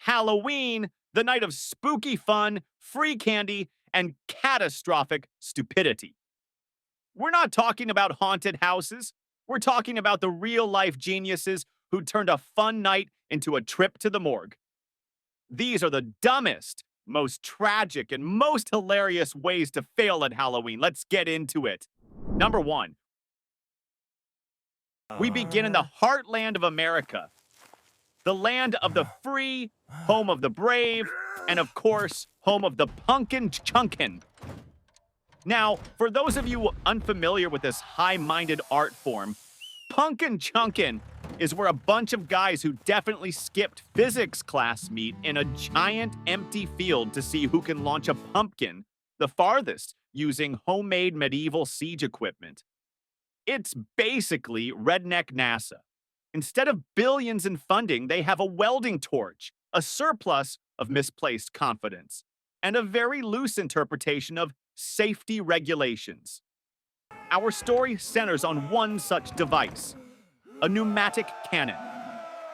Halloween, the night of spooky fun, free candy, and catastrophic stupidity. We're not talking about haunted houses. We're talking about the real-life geniuses who turned a fun night into a trip to the morgue. These are the dumbest, most tragic, and most hilarious ways to fail at Halloween. Let's get into it. Number 1. We begin in the heartland of America, the land of the free, home of the brave, and of course, home of the Punkin Chunkin. Now, for those of you unfamiliar with this high-minded art form, Punkin Chunkin is where a bunch of guys who definitely skipped physics class meet in a giant empty field to see who can launch a pumpkin the farthest using homemade medieval siege equipment. It's basically Redneck NASA. Instead of billions in funding, they have a welding torch, a surplus of misplaced confidence, and a very loose interpretation of safety regulations. Our story centers on one such device, a pneumatic cannon.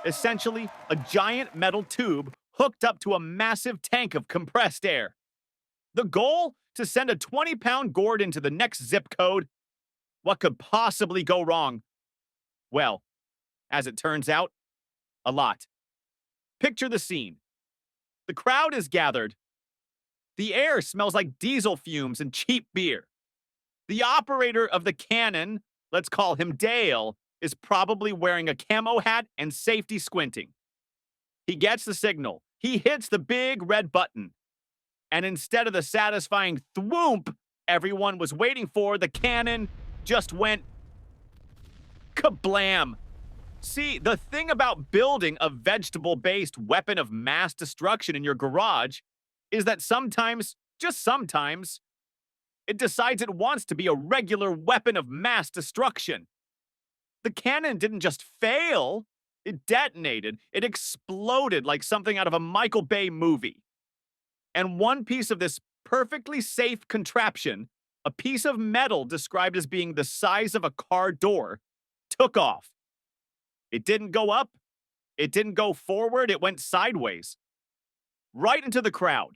Essentially, a giant metal tube hooked up to a massive tank of compressed air. The goal? To send a 20-pound gourd into the next zip code. What could possibly go wrong? Well, as it turns out, a lot. Picture the scene. The crowd is gathered. The air smells like diesel fumes and cheap beer. The operator of the cannon, let's call him Dale, is probably wearing a camo hat and safety squinting. He gets the signal. He hits the big red button. And instead of the satisfying thwoomp everyone was waiting for, the cannon just went kablam. See, the thing about building a vegetable-based weapon of mass destruction in your garage is that sometimes, just sometimes, it decides it wants to be a regular weapon of mass destruction. The cannon didn't just fail, it detonated. It exploded like something out of a Michael Bay movie. And one piece of this perfectly safe contraption, a piece of metal described as being the size of a car door, took off. It didn't go up. It didn't go forward. It went sideways. Right into the crowd.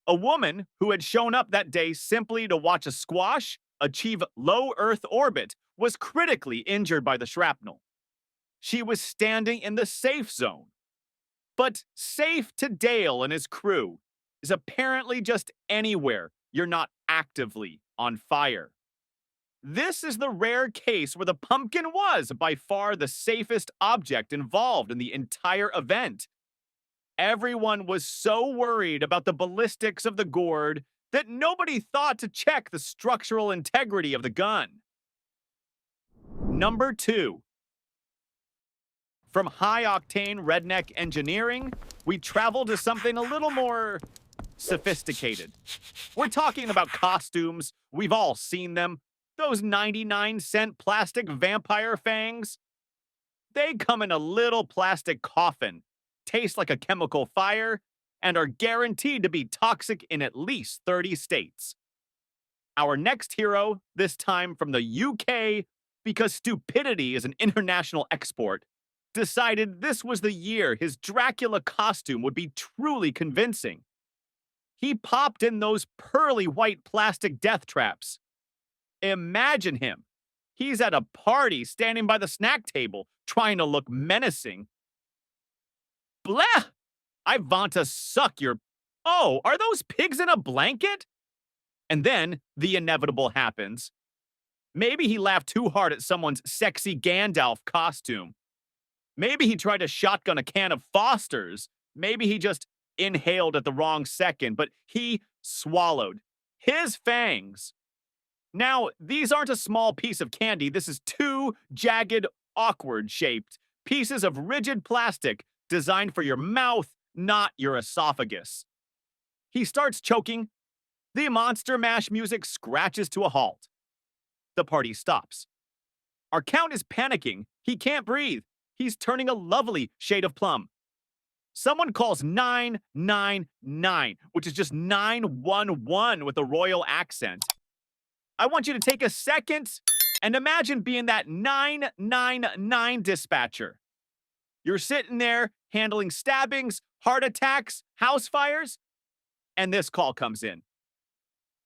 A woman who had shown up that day simply to watch a squash achieve low Earth orbit was critically injured by the shrapnel. She was standing in the safe zone. But safe to Dale and his crew is apparently just anywhere you're not actively on fire. This is the rare case where the pumpkin was by far the safest object involved in the entire event. Everyone was so worried about the ballistics of the gourd that nobody thought to check the structural integrity of the gun. Number 2. From high-octane redneck engineering, we travel to something a little more sophisticated. We're talking about costumes. We've all seen them. Those 99-cent plastic vampire fangs. They come in a little plastic coffin, taste like a chemical fire, and are guaranteed to be toxic in at least 30 states. Our next hero, this time from the UK, because stupidity is an international export, decided this was the year his Dracula costume would be truly convincing. He popped in those pearly white plastic death traps. Imagine him. He's at a party standing by the snack table, trying to look menacing. Blah! I want to suck your... Oh, are those pigs in a blanket? And then the inevitable happens. Maybe he laughed too hard at someone's sexy Gandalf costume. Maybe he tried to shotgun a can of Foster's. Maybe he just inhaled at the wrong second, but he swallowed his fangs. Now, these aren't a small piece of candy. This is 2 jagged, awkward-shaped pieces of rigid plastic designed for your mouth, not your esophagus. He starts choking. The monster mash music scratches to a halt. The party stops. Our count is panicking. He can't breathe. He's turning a lovely shade of plum. Someone calls 999, which is just 911 with a royal accent. I want you to take a second and imagine being that 999 dispatcher. You're sitting there handling stabbings, heart attacks, house fires, and this call comes in.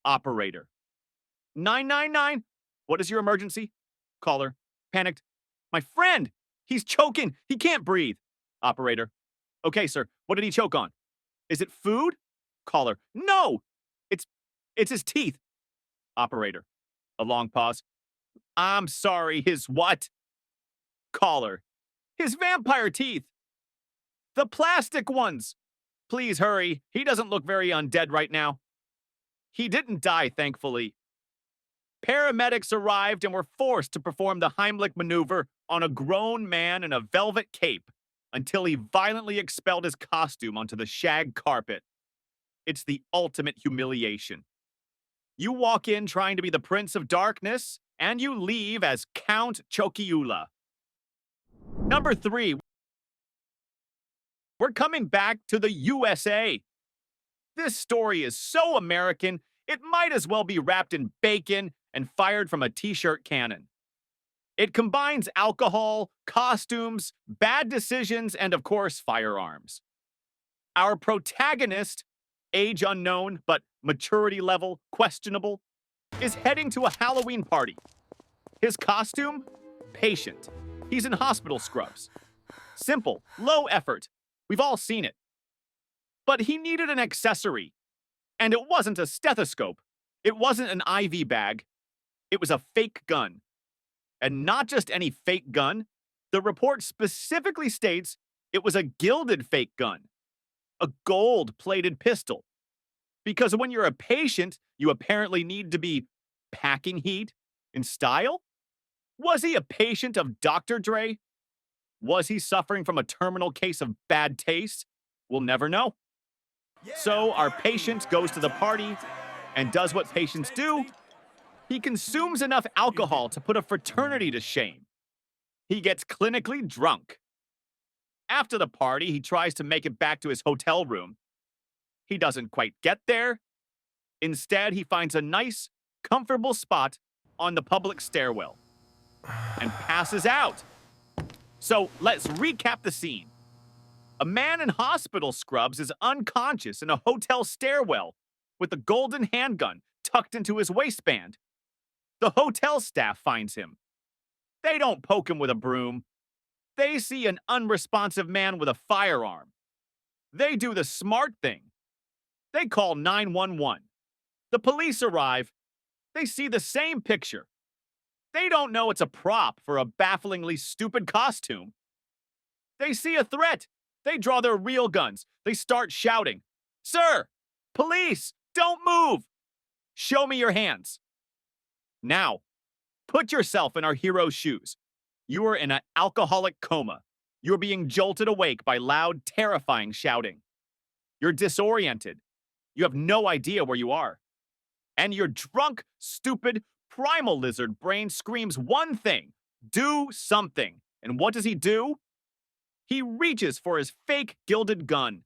Operator. 999. What is your emergency? Caller. Panicked. My friend! He's choking! He can't breathe! Operator. Okay, sir. What did he choke on? Is it food? Caller. No! It's his teeth. Operator. A long pause. I'm sorry, his what? Caller. His vampire teeth. The plastic ones. Please hurry. He doesn't look very undead right now. He didn't die, thankfully. Paramedics arrived and were forced to perform the Heimlich maneuver on a grown man in a velvet cape until he violently expelled his costume onto the shag carpet. It's the ultimate humiliation. You walk in trying to be the Prince of Darkness, and you leave as Count Choke-ula. Number 3. We're coming back to the USA. This story is so American, it might as well be wrapped in bacon and fired from a t-shirt cannon. It combines alcohol, costumes, bad decisions, and of course, firearms. Our protagonist, age unknown but maturity level questionable, is heading to a Halloween party. His costume? Patient. He's in hospital scrubs. Simple, low effort. We've all seen it. But he needed an accessory. And it wasn't a stethoscope. It wasn't an IV bag. It was a fake gun. And not just any fake gun. The report specifically states it was a gilded fake gun. A gold-plated pistol. Because when you're a patient, you apparently need to be packing heat in style? Was he a patient of Dr. Dre? Was he suffering from a terminal case of bad taste? We'll never know. So our patient goes to the party and does what patients do. He consumes enough alcohol to put a fraternity to shame. He gets clinically drunk. After the party, he tries to make it back to his hotel room. He doesn't quite get there. Instead, he finds a nice, comfortable spot on the public stairwell and passes out. So let's recap the scene. A man in hospital scrubs is unconscious in a hotel stairwell with a golden handgun tucked into his waistband. The hotel staff finds him. They don't poke him with a broom. They see an unresponsive man with a firearm. They do the smart thing. They call 911. The police arrive. They see the same picture. They don't know it's a prop for a bafflingly stupid costume. They see a threat. They draw their real guns. They start shouting, "Sir! Police! Don't move! Show me your hands!" Now, put yourself in our hero's shoes. You are in an alcoholic coma. You're being jolted awake by loud, terrifying shouting. You're disoriented. You have no idea where you are. And your drunk, stupid, primal lizard brain screams one thing: do something. And what does he do? He reaches for his fake gilded gun.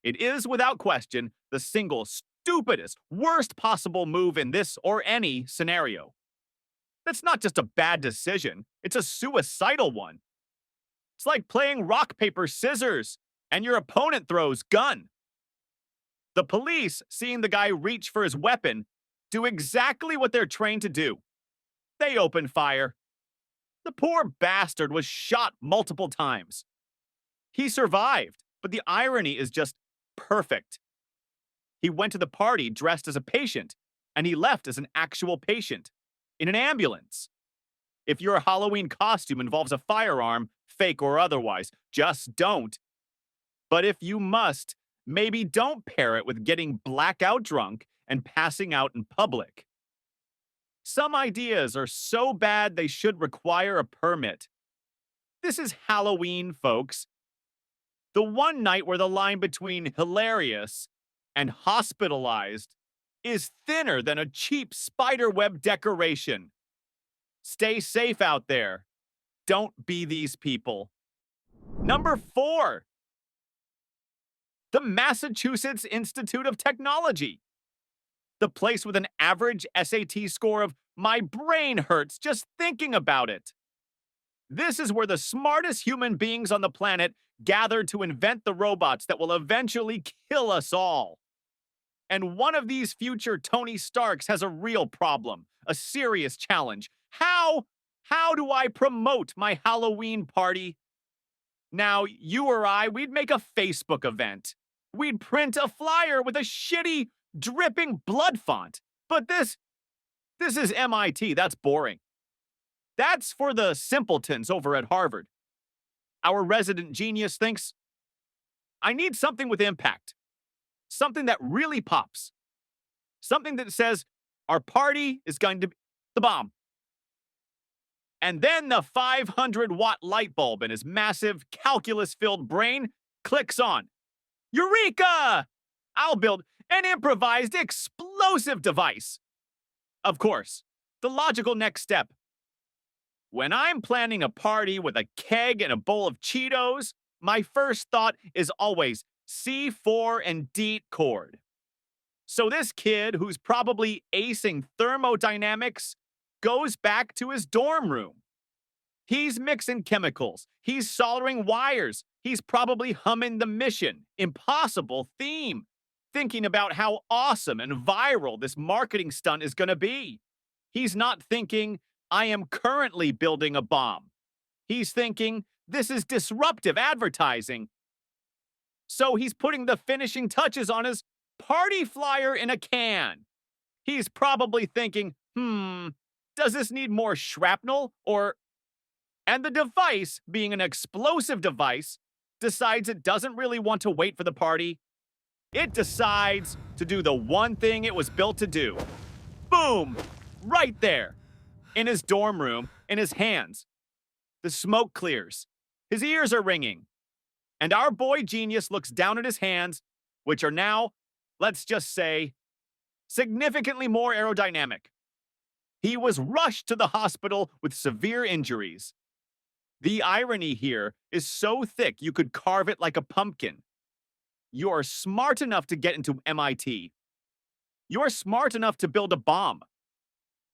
It is, without question, the single stupidest, worst possible move in this or any scenario. That's not just a bad decision, it's a suicidal one. It's like playing rock, paper, scissors, and your opponent throws gun. The police, seeing the guy reach for his weapon, do exactly what they're trained to do. They open fire. The poor bastard was shot multiple times. He survived, but the irony is just perfect. He went to the party dressed as a patient, and he left as an actual patient, in an ambulance. If your Halloween costume involves a firearm, fake or otherwise, just don't. But if you must, maybe don't pair it with getting blackout drunk and passing out in public. Some ideas are so bad they should require a permit. This is Halloween, folks. The one night where the line between hilarious and hospitalized is thinner than a cheap spiderweb decoration. Stay safe out there. Don't be these people. Number 4. The Massachusetts Institute of Technology. The place with an average SAT score of "my brain hurts just thinking about it." This is where the smartest human beings on the planet gathered to invent the robots that will eventually kill us all. And one of these future Tony Starks has a real problem, a serious challenge. How do I promote my Halloween party? Now, you or I, we'd make a Facebook event. We'd print a flyer with a shitty, dripping blood font. But this is MIT. That's boring. That's for the simpletons over at Harvard. Our resident genius thinks, I need something with impact. Something that really pops. Something that says, our party is going to be the bomb. And then the 500-watt light bulb in his massive, calculus-filled brain clicks on. Eureka! I'll build an improvised explosive device. Of course, the logical next step. When I'm planning a party with a keg and a bowl of Cheetos, my first thought is always C4 and DEET cord. So this kid, who's probably acing thermodynamics, goes back to his dorm room. He's mixing chemicals. He's soldering wires. He's probably humming the Mission Impossible theme, thinking about how awesome and viral this marketing stunt is going to be. He's not thinking, I am currently building a bomb. He's thinking, this is disruptive advertising. So he's putting the finishing touches on his party flyer in a can. He's probably thinking, does this need more shrapnel or... And the device, being an explosive device, decides it doesn't really want to wait for the party. It decides to do the one thing it was built to do. Boom! Right there. In his dorm room, in his hands. The smoke clears. His ears are ringing. And our boy genius looks down at his hands, which are now, let's just say, significantly more aerodynamic. He was rushed to the hospital with severe injuries. The irony here is so thick you could carve it like a pumpkin. You're smart enough to get into MIT. You're smart enough to build a bomb.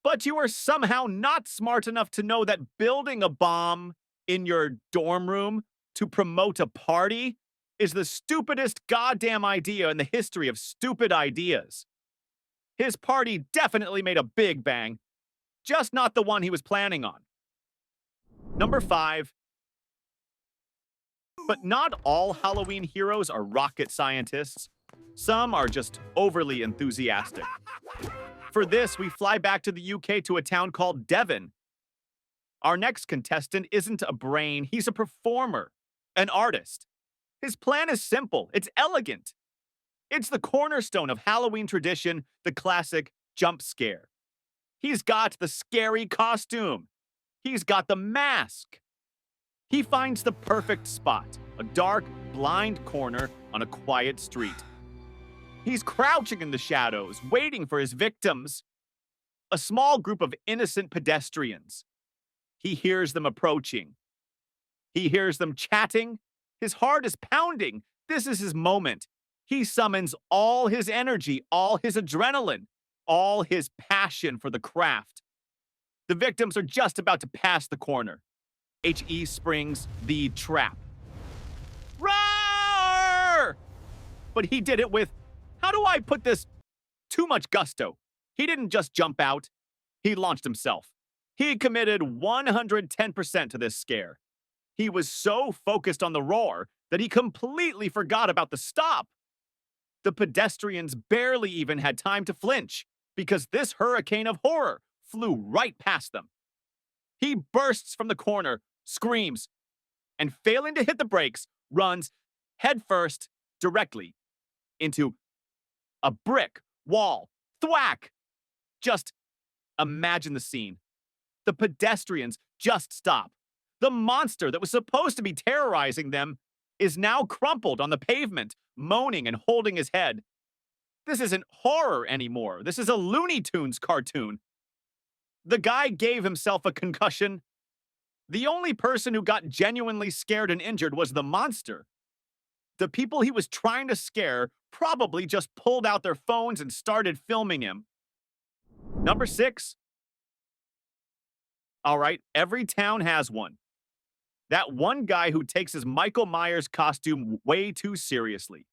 But you are somehow not smart enough to know that building a bomb in your dorm room to promote a party is the stupidest goddamn idea in the history of stupid ideas. His party definitely made a big bang, just not the one he was planning on. Number 5. But not all Halloween heroes are rocket scientists. Some are just overly enthusiastic. For this, we fly back to the UK to a town called Devon. Our next contestant isn't a brain, he's a performer, an artist. His plan is simple, it's elegant. It's the cornerstone of Halloween tradition, the classic jump scare. He's got the scary costume. He's got the mask. He finds the perfect spot, a dark, blind corner on a quiet street. He's crouching in the shadows, waiting for his victims. A small group of innocent pedestrians. He hears them approaching. He hears them chatting. His heart is pounding. This is his moment. He summons all his energy, all his adrenaline, all his passion for the craft. The victims are just about to pass the corner. HE springs the trap. Roar! But he did it with, how do I put this, too much gusto. He didn't just jump out. He launched himself. He committed 110% to this scare. He was so focused on the roar that he completely forgot about the stop. The pedestrians barely even had time to flinch because this hurricane of horror flew right past them. He bursts from the corner, screams, and failing to hit the brakes, runs headfirst directly into a brick wall. Thwack! Just imagine the scene. The pedestrians just stop. The monster that was supposed to be terrorizing them is now crumpled on the pavement, moaning and holding his head. This isn't horror anymore. This is a Looney Tunes cartoon. The guy gave himself a concussion. The only person who got genuinely scared and injured was the monster. The people he was trying to scare probably just pulled out their phones and started filming him. Number 6. All right, every town has one. That one guy who takes his Michael Myers costume way too seriously.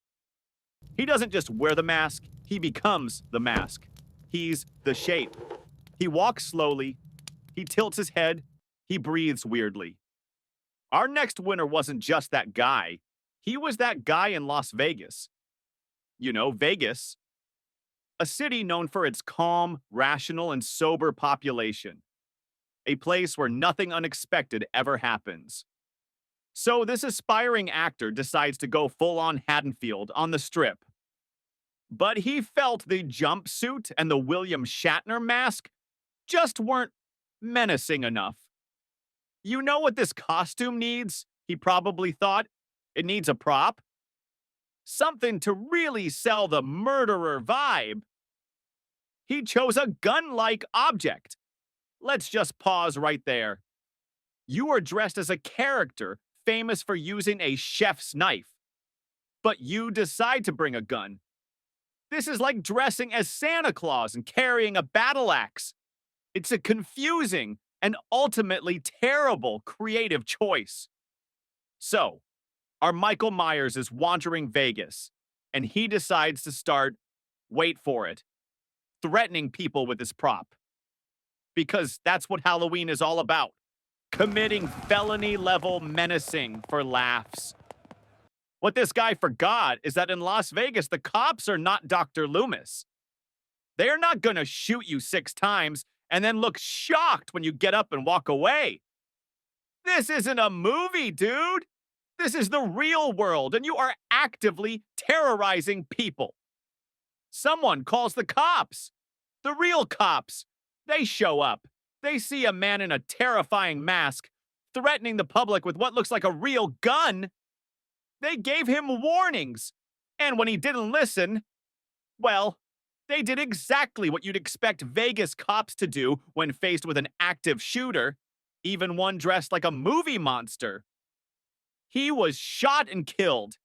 He doesn't just wear the mask, he becomes the mask. He's the shape. He walks slowly, he tilts his head, he breathes weirdly. Our next winner wasn't just that guy, he was that guy in Las Vegas. You know, Vegas, a city known for its calm, rational, and sober population. A place where nothing unexpected ever happens. So this aspiring actor decides to go full-on Haddonfield on the strip. But he felt the jumpsuit and the William Shatner mask just weren't menacing enough. You know what this costume needs? He probably thought. It needs a prop. Something to really sell the murderer vibe. He chose a gun-like object. Let's just pause right there. You are dressed as a character famous for using a chef's knife, but you decide to bring a gun. This is like dressing as Santa Claus and carrying a battle axe. It's a confusing and ultimately terrible creative choice. So, our Michael Myers is wandering Vegas, and he decides to start, wait for it, threatening people with his prop. Because that's what Halloween is all about. Committing felony-level menacing for laughs. What this guy forgot is that in Las Vegas, the cops are not Dr. Loomis. They are not gonna shoot you 6 times and then look shocked when you get up and walk away. This isn't a movie, dude. This is the real world, and you are actively terrorizing people. Someone calls the cops. The real cops. They show up. They see a man in a terrifying mask, threatening the public with what looks like a real gun. They gave him warnings. And when he didn't listen, well, they did exactly what you'd expect Vegas cops to do when faced with an active shooter, even one dressed like a movie monster. He was shot and killed.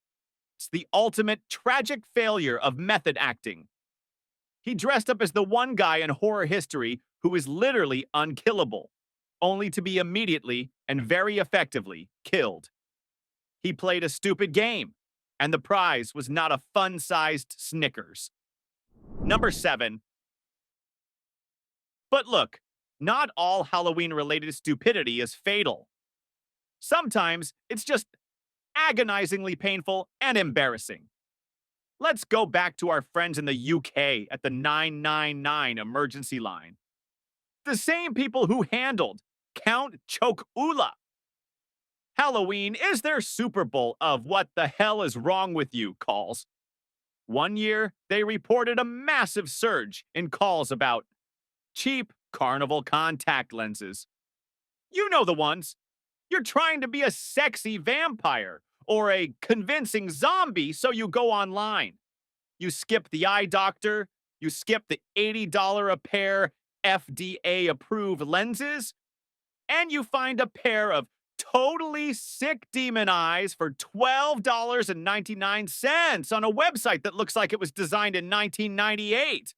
It's the ultimate tragic failure of method acting. He dressed up as the one guy in horror history who is literally unkillable, only to be immediately and very effectively killed. He played a stupid game, and the prize was not a fun-sized Snickers. Number 7. But look, not all Halloween-related stupidity is fatal. Sometimes it's just agonizingly painful and embarrassing. Let's go back to our friends in the UK at the 999 emergency line. The same people who handled Count Choke-ula. Halloween is their Super Bowl of what the hell is wrong with you calls. One year, they reported a massive surge in calls about cheap carnival contact lenses. You know the ones. You're trying to be a sexy vampire or a convincing zombie, so you go online. You skip the eye doctor, you skip the $80 a pair FDA-approved lenses, and you find a pair of totally sick demon eyes for $12.99 on a website that looks like it was designed in 1998.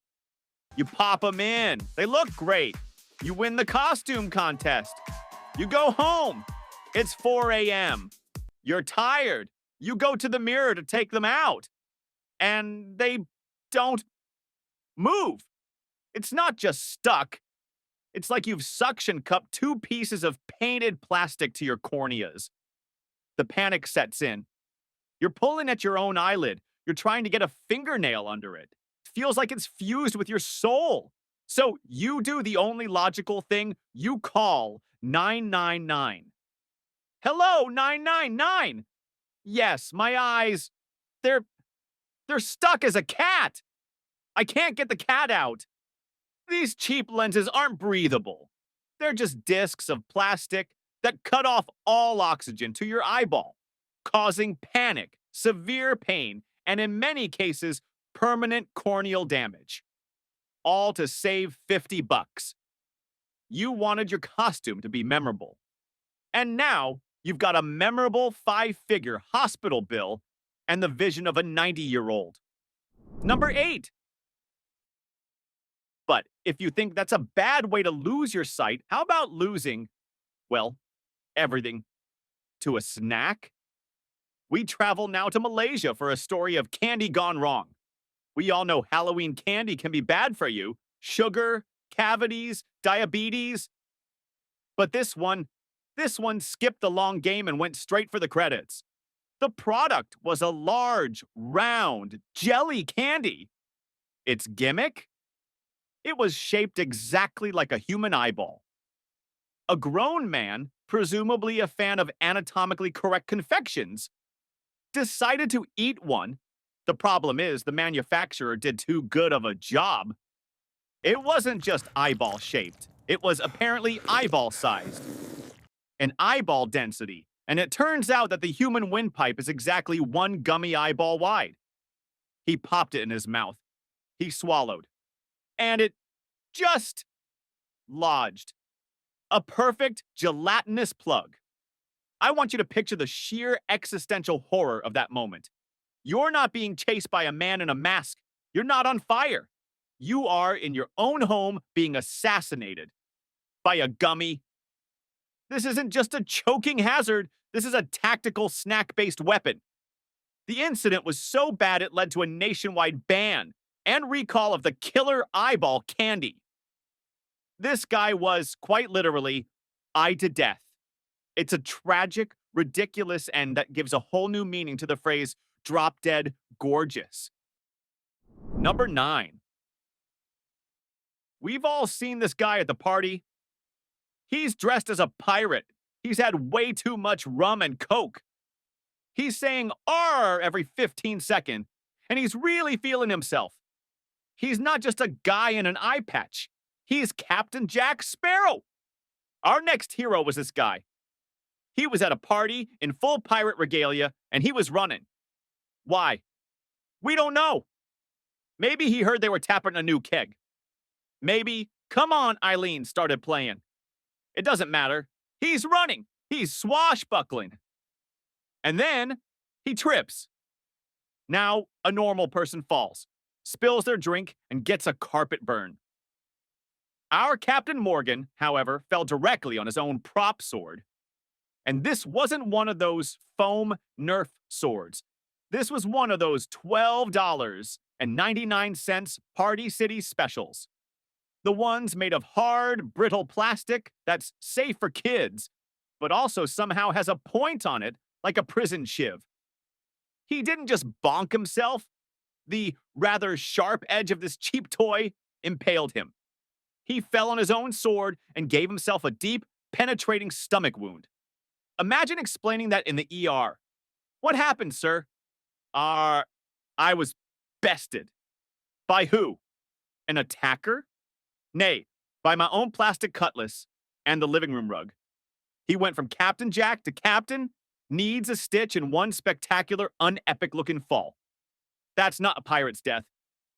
You pop them in. They look great. You win the costume contest. You go home. It's 4 a.m. You're tired. You go to the mirror to take them out. And they don't move. It's not just stuck. It's like you've suction cupped 2 pieces of painted plastic to your corneas. The panic sets in. You're pulling at your own eyelid. You're trying to get a fingernail under it. It feels like it's fused with your soul. So you do the only logical thing. You call 999. Hello, 999. Yes, my eyes, they're stuck as a cat. I can't get the cat out. These cheap lenses aren't breathable. They're just discs of plastic that cut off all oxygen to your eyeball, causing panic, severe pain, and in many cases, permanent corneal damage. All to save $50. You wanted your costume to be memorable. And now, you've got a memorable 5-figure hospital bill and the vision of a 90-year-old. Number 8. But if you think that's a bad way to lose your sight, how about losing, well, everything? to a snack. We travel now to Malaysia for a story of candy gone wrong. We all know Halloween candy can be bad for you. Sugar, cavities, diabetes. But this one skipped the long game and went straight for the credits. The product was a large, round, jelly candy. Its gimmick? It was shaped exactly like a human eyeball. A grown man, presumably a fan of anatomically correct confections, decided to eat one. The problem is, the manufacturer did too good of a job. It wasn't just eyeball shaped, it was apparently eyeball sized. An eyeball density, and it turns out that the human windpipe is exactly one gummy eyeball wide. He popped it in his mouth. He swallowed. And it just lodged. A perfect gelatinous plug. I want you to picture the sheer existential horror of that moment. You're not being chased by a man in a mask. You're not on fire. You are in your own home being assassinated by a gummy. This isn't just a choking hazard. This is a tactical snack-based weapon. The incident was so bad it led to a nationwide ban and recall of the killer eyeball candy. This guy was, quite literally, eyed to death. It's a tragic, ridiculous, and that gives a whole new meaning to the phrase drop dead gorgeous. Number 9. We've all seen this guy at the party. He's dressed as a pirate. He's had way too much rum and coke. He's saying "arr" every 15 seconds, and he's really feeling himself. He's not just a guy in an eye patch. He's Captain Jack Sparrow. Our next hero was this guy. He was at a party in full pirate regalia, and he was running. Why? We don't know. Maybe he heard they were tapping a new keg. Maybe "Come On, Eileen" started playing. It doesn't matter. He's running. He's swashbuckling. And then he trips. Now a normal person falls, spills their drink, and gets a carpet burn. Our Captain Morgan, however, fell directly on his own prop sword. And this wasn't one of those foam Nerf swords. This was one of those $12.99 Party City specials. The ones made of hard, brittle plastic that's safe for kids, but also somehow has a point on it like a prison shiv. He didn't just bonk himself. The rather sharp edge of this cheap toy impaled him. He fell on his own sword and gave himself a deep, penetrating stomach wound. Imagine explaining that in the ER. What happened, sir? I was bested. By who? An attacker? Nay, by my own plastic cutlass and the living room rug. He went from Captain Jack to Captain, needs a stitch in one spectacular, unepic-looking fall. That's not a pirate's death.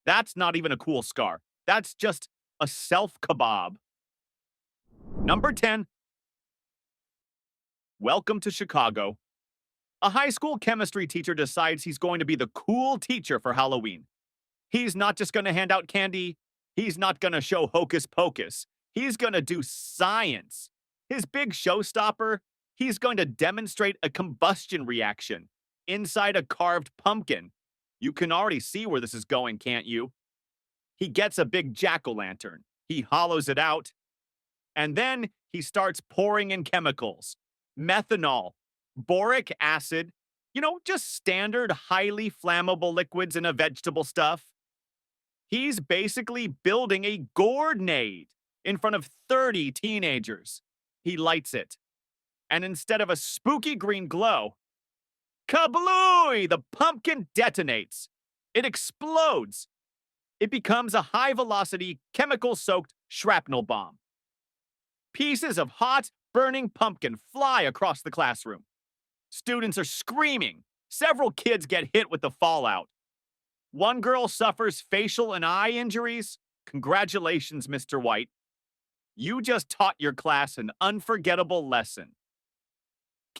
That's not even a cool scar. That's just a self-kebab. Number 10. Welcome to Chicago. A high school chemistry teacher decides he's going to be the cool teacher for Halloween. He's not just going to hand out candy. He's not going to show hocus pocus. He's going to do science. His big showstopper, he's going to demonstrate a combustion reaction inside a carved pumpkin. You can already see where this is going, can't you? He gets a big jack-o'-lantern. He hollows it out. And then he starts pouring in chemicals. Methanol, boric acid, just standard highly flammable liquids in a vegetable stuff. He's basically building a gourd-nade in front of 30 teenagers. He lights it. And instead of a spooky green glow, kablooey! The pumpkin detonates. It explodes. It becomes a high-velocity, chemical-soaked shrapnel bomb. Pieces of hot, burning pumpkin fly across the classroom. Students are screaming. Several kids get hit with the fallout. One girl suffers facial and eye injuries. Congratulations, Mr. White. You just taught your class an unforgettable lesson.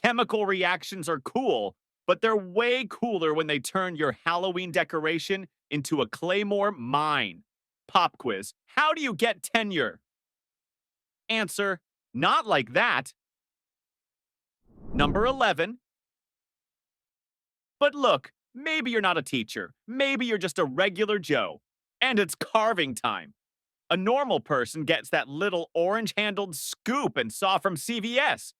Chemical reactions are cool, but they're way cooler when they turn your Halloween decoration into a Claymore mine. Pop quiz. How do you get tenure? Answer, not like that. Number 11. But look, maybe you're not a teacher. Maybe you're just a regular Joe. And it's carving time. A normal person gets that little orange-handled scoop and saw from CVS.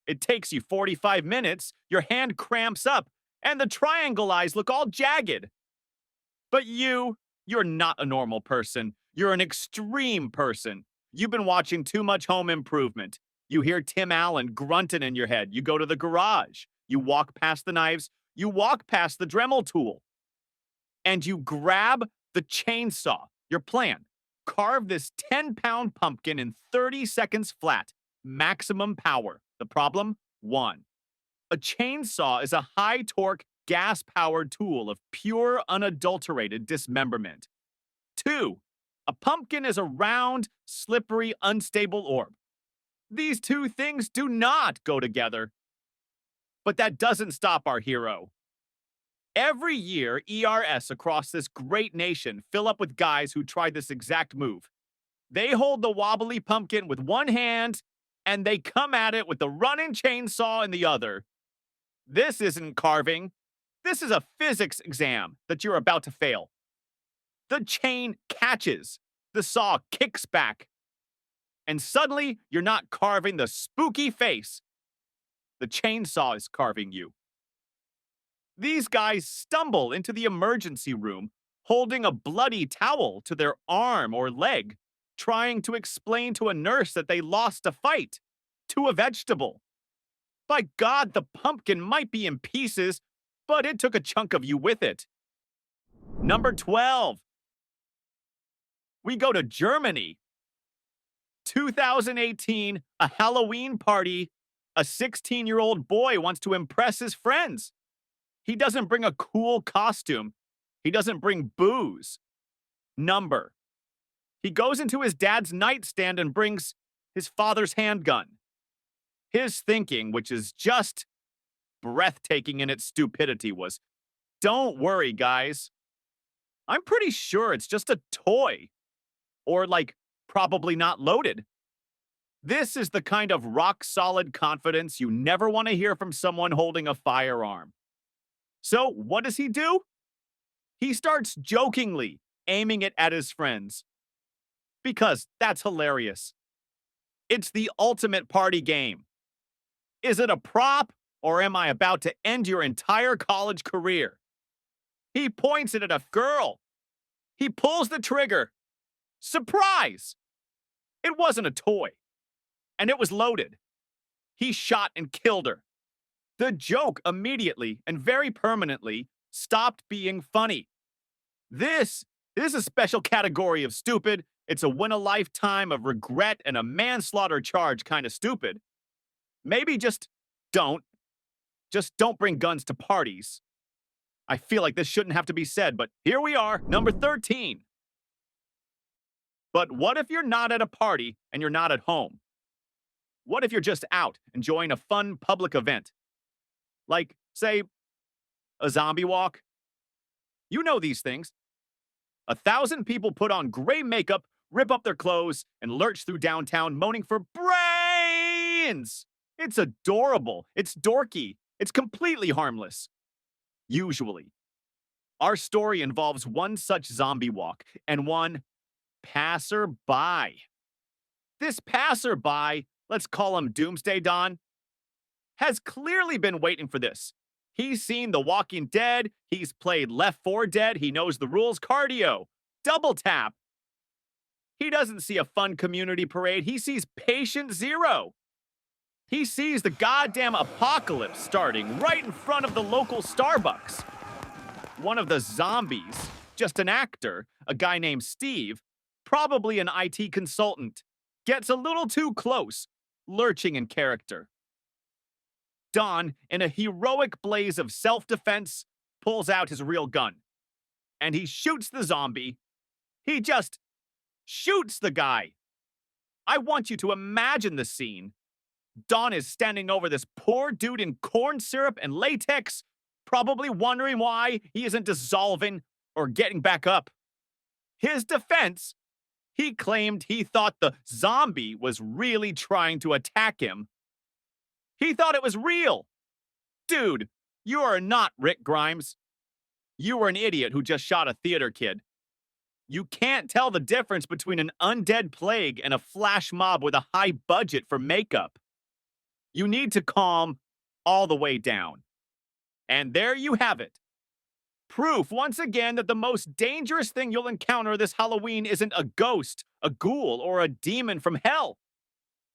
It takes you 45 minutes, your hand cramps up, and the triangle eyes look all jagged. But you're not a normal person. You're an extreme person. You've been watching too much Home Improvement. You hear Tim Allen grunting in your head. You go to the garage. You walk past the knives. You walk past the Dremel tool. And you grab the chainsaw. Your plan: carve this 10-pound pumpkin in 30 seconds flat. Maximum power. The problem? 1. A chainsaw is a high-torque, gas-powered tool of pure, unadulterated dismemberment. 2. A pumpkin is a round, slippery, unstable orb. These two things do not go together. But that doesn't stop our hero. Every year, ERS across this great nation fill up with guys who try this exact move. They hold the wobbly pumpkin with one hand, and they come at it with the running chainsaw in the other. This isn't carving. This is a physics exam that you're about to fail. The chain catches. The saw kicks back. And suddenly, you're not carving the spooky face. The chainsaw is carving you. These guys stumble into the emergency room, holding a bloody towel to their arm or leg, trying to explain to a nurse that they lost a fight to a vegetable. By God, the pumpkin might be in pieces, but it took a chunk of you with it. Number 12. We go to Germany. 2018, a Halloween party. A 16-year-old boy wants to impress his friends. He doesn't bring a cool costume. He doesn't bring booze. Number. He goes into his dad's nightstand and brings his father's handgun. His thinking, which is just breathtaking in its stupidity, was, don't worry, guys. I'm pretty sure it's just a toy. Or, probably not loaded. This is the kind of rock-solid confidence you never want to hear from someone holding a firearm. So, what does he do? He starts jokingly aiming it at his friends. Because that's hilarious. It's the ultimate party game. Is it a prop, or am I about to end your entire college career? He points it at a girl. He pulls the trigger. Surprise! It wasn't a toy. And it was loaded. He shot and killed her. The joke immediately and very permanently stopped being funny. This is a special category of stupid. It's a win-a-lifetime of regret and a manslaughter charge kind of stupid. Maybe just don't bring guns to parties. I feel like this shouldn't have to be said, but here we are, number 13. But what if you're not at a party and you're not at home? What if you're just out enjoying a fun public event? Like, say, a zombie walk? You know these things. 1,000 people put on gray makeup, rip up their clothes, and lurch through downtown moaning for brains! It's adorable. It's dorky. It's completely harmless. Usually. Our story involves one such zombie walk and one passerby. This passerby, let's call him Doomsday Don, has clearly been waiting for this. He's seen The Walking Dead. He's played Left 4 Dead. He knows the rules. Cardio. Double tap. He doesn't see a fun community parade. He sees patient zero. He sees the goddamn apocalypse starting right in front of the local Starbucks. One of the zombies, just an actor, a guy named Steve, probably an IT consultant, gets a little too close, lurching in character. Don, in a heroic blaze of self-defense, pulls out his real gun. And he shoots the zombie. He just shoots the guy. I want you to imagine the scene. Don is standing over this poor dude in corn syrup and latex, probably wondering why he isn't dissolving or getting back up. His defense, he claimed he thought the zombie was really trying to attack him. He thought it was real. Dude, you are not Rick Grimes. You were an idiot who just shot a theater kid. You can't tell the difference between an undead plague and a flash mob with a high budget for makeup. You need to calm all the way down. And there you have it. Proof, once again, that the most dangerous thing you'll encounter this Halloween isn't a ghost, a ghoul, or a demon from hell.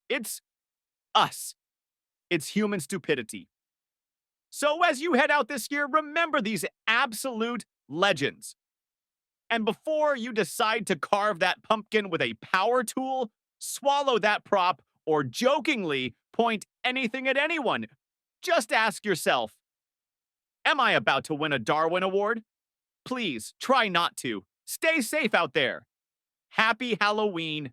It's us. It's human stupidity. So as you head out this year, remember these absolute legends. And before you decide to carve that pumpkin with a power tool, swallow that prop, or jokingly point anything at anyone, just ask yourself, am I about to win a Darwin Award? Please try not to. Stay safe out there. Happy Halloween.